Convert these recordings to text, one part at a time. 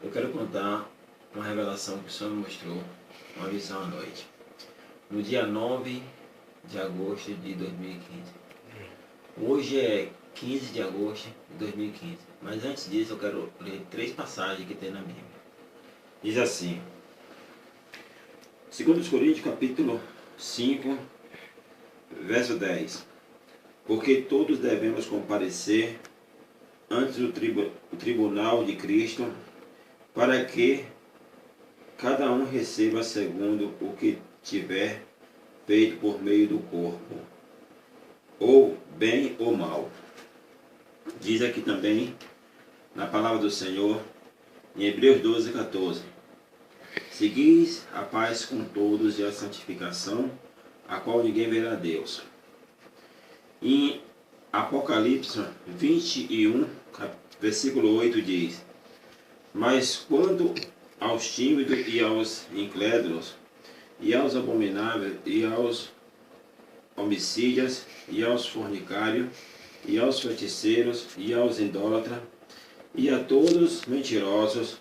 Eu quero contar uma revelação que o Senhor me mostrou, uma visão à noite. No dia 9 de agosto de 2015. Hoje é 15 de agosto de 2015. Mas antes disso eu quero ler 3 passagens que tem na Bíblia. Diz assim: 2 Coríntios capítulo 5, verso 10. Porque todos devemos comparecer ante o tribunal de Cristo, para que cada um receba segundo o que tiver feito por meio do corpo, ou bem ou mal. Diz aqui também, na palavra do Senhor, em Hebreus 12, 14. Seguis a paz com todos e a santificação, a qual ninguém verá a Deus. Em Apocalipse 21, versículo 8 diz: Mas quanto aos tímidos e aos incrédulos, e aos abomináveis, e aos homicídios, e aos fornicários, e aos feiticeiros, e aos idólatras, e a todos mentirosos,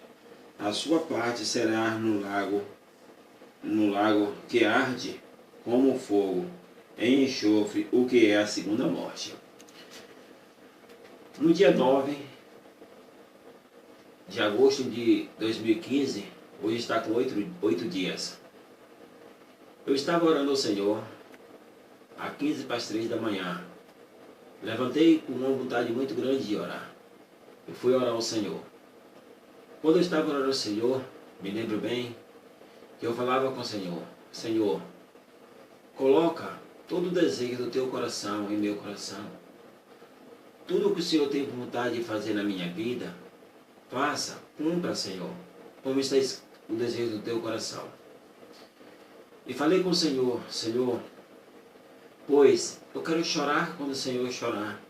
a sua parte será no lago que arde como fogo, em enxofre, o que é a segunda morte. No dia 9 de agosto de 2015, hoje está com 8 dias. Eu estava orando ao Senhor, às 15 para as 3 da manhã. Levantei com uma vontade muito grande de orar. Eu fui orar ao Senhor. Quando eu estava orando ao Senhor, me lembro bem que eu falava com o Senhor: Senhor, coloca todo o desejo do teu coração em meu coração. Tudo o que o Senhor tem vontade de fazer na minha vida, faça, cumpra, Senhor, como está o desejo do teu coração. E falei com o Senhor: Senhor, pois eu quero chorar quando o Senhor chorar,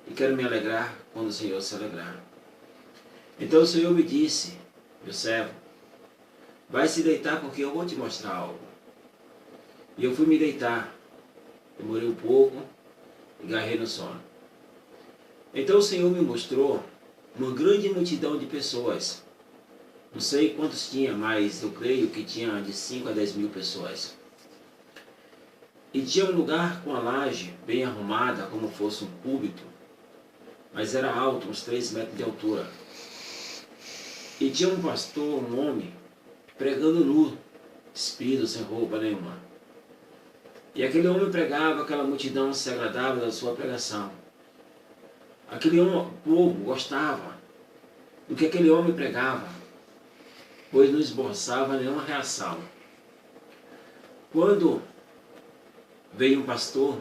e quero me alegrar quando o Senhor se alegrar. Então o Senhor me disse: meu servo, vai se deitar porque eu vou te mostrar algo. E eu fui me deitar, demorei um pouco e agarrei no sono. Então o Senhor me mostrou uma grande multidão de pessoas. Não sei quantos tinha, mas eu creio que tinha de 5 a 10 mil pessoas. E tinha um lugar com a laje bem arrumada, como fosse um púlpito, mas era alto, uns 3 metros de altura. E tinha um pastor, um homem, pregando nu, despido, sem roupa nenhuma. E aquele homem pregava, aquela multidão se agradava da sua pregação. Aquele povo gostava do que aquele homem pregava, pois não esboçava nenhuma reação. Quando veio um pastor,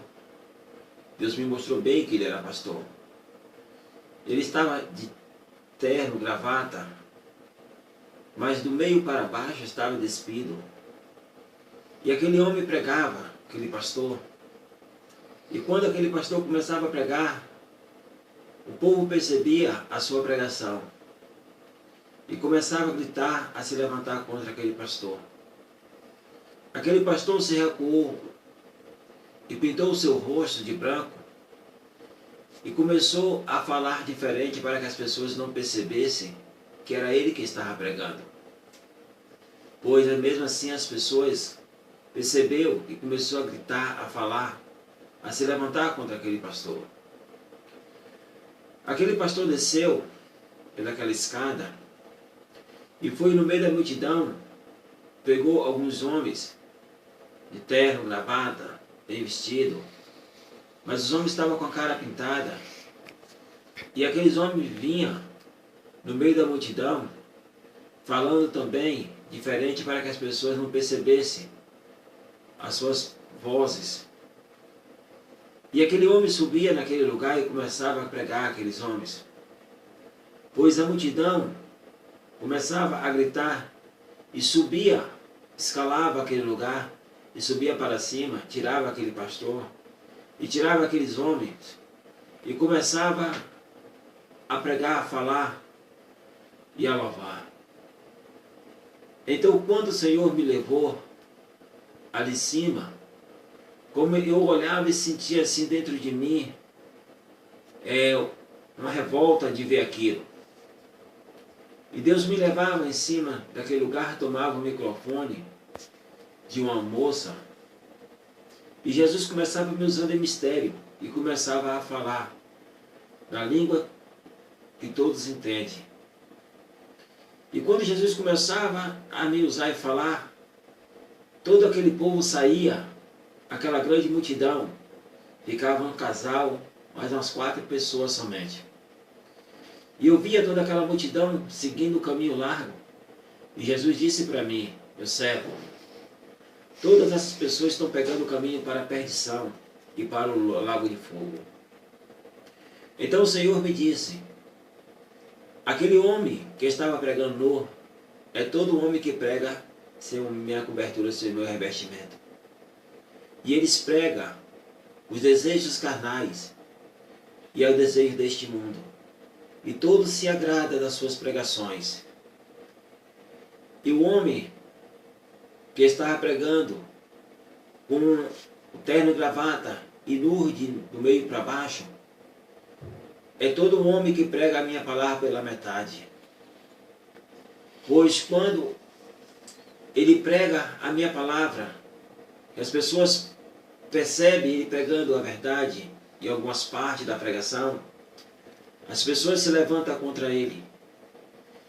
Deus me mostrou bem que ele era pastor. Ele estava de terno, gravata, mas do meio para baixo estava despido. E aquele homem pregava, aquele pastor. E quando aquele pastor começava a pregar, o povo percebia a sua pregação e começava a gritar, a se levantar contra aquele pastor. Aquele pastor se recuou e pintou o seu rosto de branco e começou a falar diferente para que as pessoas não percebessem que era ele que estava pregando. Pois mesmo assim as pessoas percebeu e começou a gritar, a falar, a se levantar contra aquele pastor. Aquele pastor desceu pelaquela escada e foi no meio da multidão, pegou alguns homens de terno, gravata, bem vestido, mas os homens estavam com a cara pintada. E aqueles homens vinham no meio da multidão, falando também diferente para que as pessoas não percebessem as suas vozes. E aquele homem subia naquele lugar e começava a pregar aqueles homens. Pois a multidão começava a gritar e subia, escalava aquele lugar e subia para cima, tirava aquele pastor e tirava aqueles homens e começava a pregar, a falar e a louvar. Então, quando o Senhor me levou ali em cima, como eu olhava e sentia assim dentro de mim, uma revolta de ver aquilo. E Deus me levava em cima daquele lugar, tomava o microfone de uma moça, e Jesus começava me usando em mistério, e começava a falar na língua que todos entendem. E quando Jesus começava a me usar e falar, todo aquele povo saía, aquela grande multidão, ficava um casal, mais umas 4 pessoas somente. E eu via toda aquela multidão seguindo o caminho largo, e Jesus disse para mim: meu servo, todas essas pessoas estão pegando o caminho para a perdição e para o lago de fogo. Então o Senhor me disse: aquele homem que estava pregando nu é todo homem que prega sem minha cobertura, sem meu revestimento. E eles pregam os desejos carnais e é o desejo deste mundo. E todo se agrada das suas pregações. E o homem que estava pregando com o terno e gravata e nu do meio para baixo, é todo homem que prega a minha palavra pela metade. Pois quando ele prega a minha palavra, as pessoas percebem ele pregando a verdade em algumas partes da pregação, as pessoas se levantam contra ele.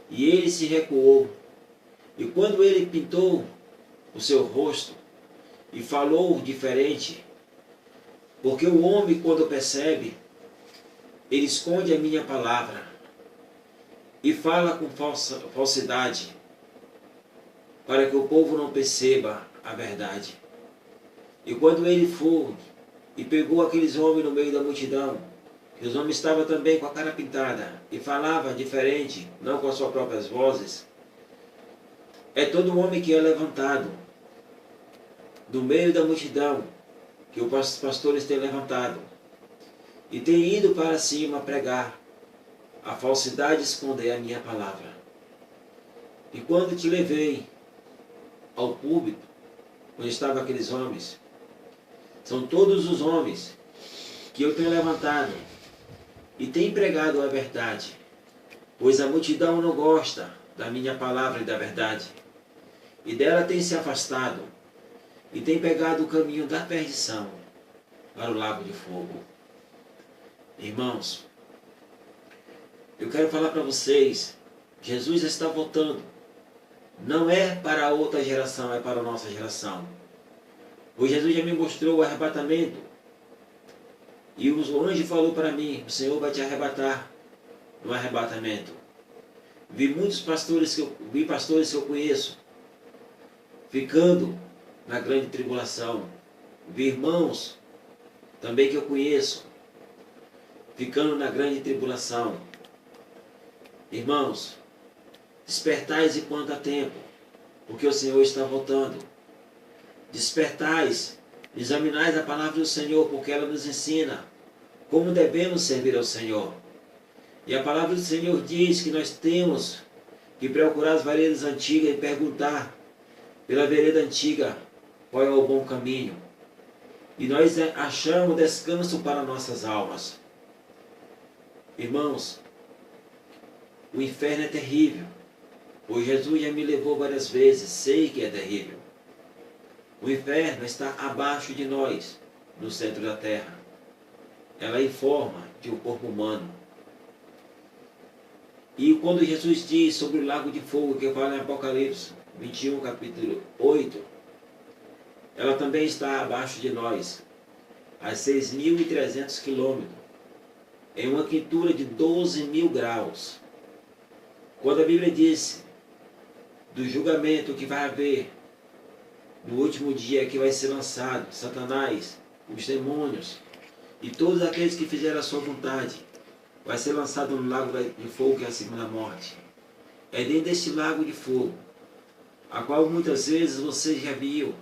E ele se recuou. E quando ele pintou o seu rosto e falou diferente, porque o homem, quando percebe, ele esconde a minha palavra e fala com falsidade, para que o povo não perceba a verdade. E quando ele foi e pegou aqueles homens no meio da multidão, e os homens estavam também com a cara pintada e falavam diferente, não com as suas próprias vozes, é todo homem que é levantado do meio da multidão, que os pastores têm levantado, e tem ido para cima pregar a falsidade, esconder a minha palavra. E quando te levei ao púlpito, onde estavam aqueles homens, são todos os homens que eu tenho levantado e tenho pregado a verdade, pois a multidão não gosta da minha palavra e da verdade, e dela tem se afastado e tem pegado o caminho da perdição para o lago de fogo. Irmãos, eu quero falar para vocês, Jesus está voltando. Não é para outra geração, é para a nossa geração. Pois Jesus já me mostrou o arrebatamento. E o anjo falou para mim: o Senhor vai te arrebatar no arrebatamento. Vi pastores que eu conheço ficando na grande tribulação. Vi irmãos também que eu conheço ficando na grande tribulação. Irmãos, despertais enquanto há tempo, porque o Senhor está voltando. Despertais, examinais a palavra do Senhor, porque ela nos ensina como devemos servir ao Senhor. E a palavra do Senhor diz que nós temos que procurar as veredas antigas e perguntar pela vereda antiga qual é o bom caminho. E nós achamos descanso para nossas almas. Irmãos, o inferno é terrível, pois Jesus já me levou várias vezes, sei que é terrível. O inferno está abaixo de nós, no centro da terra. Ela é em forma de um corpo humano. E quando Jesus diz sobre o lago de fogo, que fala em Apocalipse 21, capítulo 8, ela também está abaixo de nós, a 6.300 quilômetros, em uma quintura de 12.000 graus. Quando a Bíblia diz do julgamento que vai haver no último dia, que vai ser lançado Satanás, os demônios e todos aqueles que fizeram a sua vontade, vai ser lançado no lago de fogo, que é a segunda morte. É dentro desse lago de fogo, a qual muitas vezes você já viu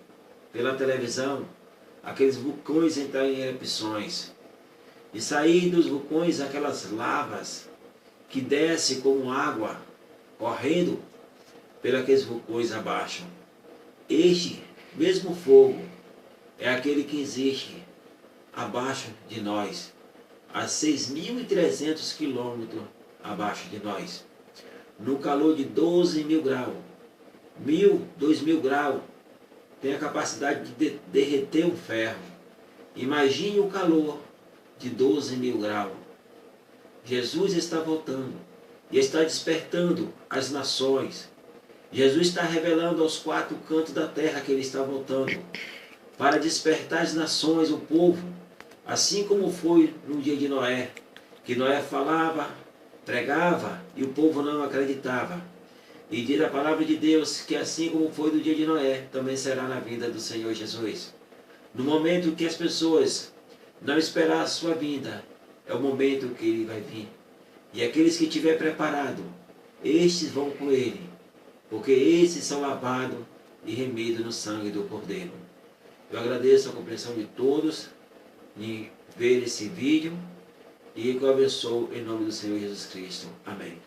pela televisão, aqueles vulcões entrarem em erupções, e sair dos vulcões aquelas lavas que descem como água correndo pelos vulcões abaixo. Este mesmo fogo é aquele que existe abaixo de nós, a 6.300 quilômetros abaixo de nós. no calor de 12.000 graus. 2.000 graus tem a capacidade de derreter um ferro. Imagine o calor de 12.000 graus. Jesus está voltando e está despertando as nações. Jesus está revelando aos 4 cantos da terra que ele está voltando para despertar as nações, o povo, assim como foi no dia de Noé, que Noé falava, pregava e o povo não acreditava. E diz a palavra de Deus que assim como foi no dia de Noé, também será na vinda do Senhor Jesus. No momento que as pessoas não esperar a sua vinda, é o momento que ele vai vir. E aqueles que estiver preparado, estes vão com ele, porque esses são lavados e remidos no sangue do Cordeiro. Eu agradeço a compreensão de todos em ver esse vídeo e que eu abençoo em nome do Senhor Jesus Cristo. Amém.